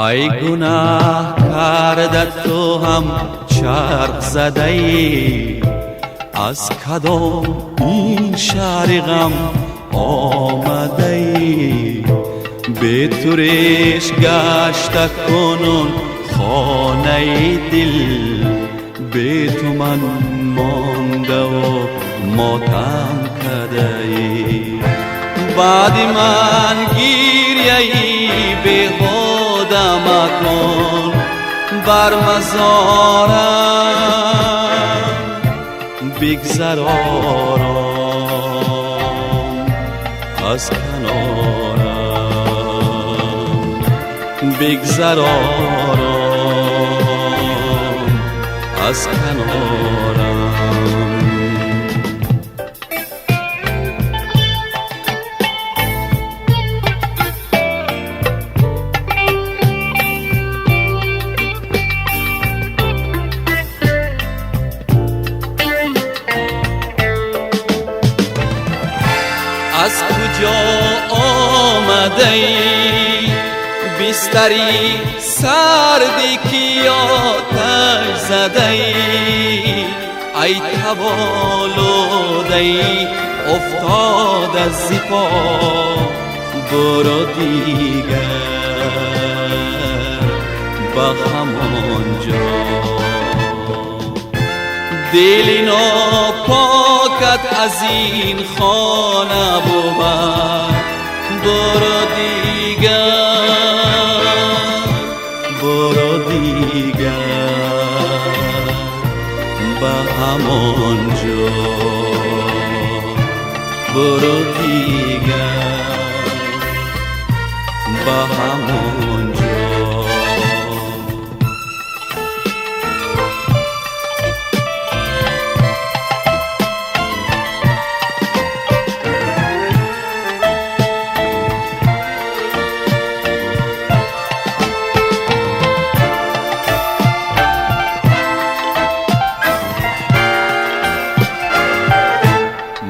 ای گناه کردت تو هم چرخ زده ای، از کدام این شهر غم آمده ای؟ به تو ریش گشته کنون خانه دل، به تو من مانده و ماتم کرده ای. بعد من گیریه ای به خودم مکن، بر مزارم بگذر آرام از کنارم، بگذر آرام از کنارم. از کجا آمده ای بستری سردی که آتش زده ای؟ ای تبالوده ای افتاد از زیپا، برو دیگر به همانجا. دلی ناپاکت از این خانه بود، برو دیگر، برو دیگر به همانجا، برو دیگر به همانجا.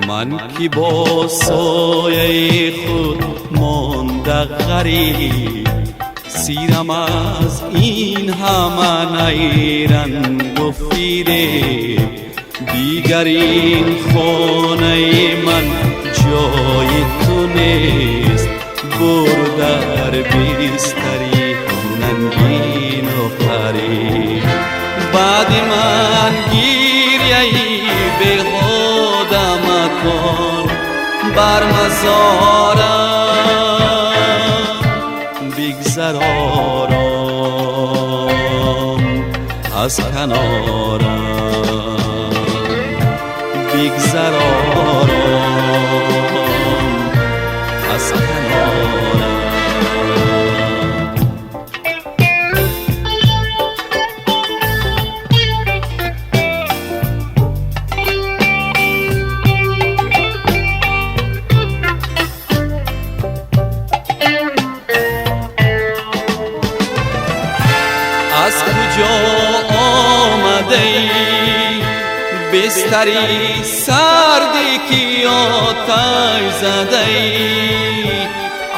من که با سایه خود مانده غریب، سیرم از این همه نیرنگ و فریب. دیگر این خانه من جای تو نیست، برو در بستری ننگین و غریب. بعد من گیریه ای به خودم مکن، بر مزارم بگذر آرام از کنارم، بگذر آرام از کنارم. از کجا آمده ای بستری سردی که آتش زده ای؟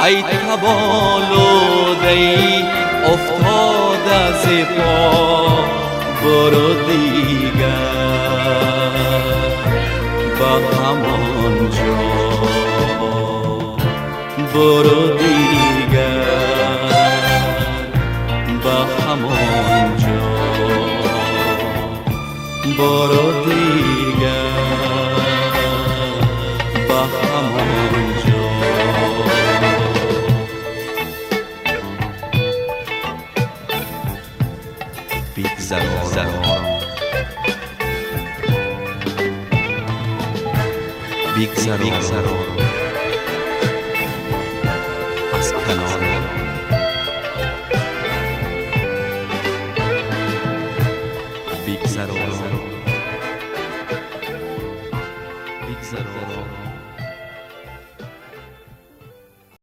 ای تبالوده ای افتاد از پا، برو دیگر به همانجا، برو دیگر به همانجا، برو دیگر به همانجا. بگذر آرام، بگذر آرام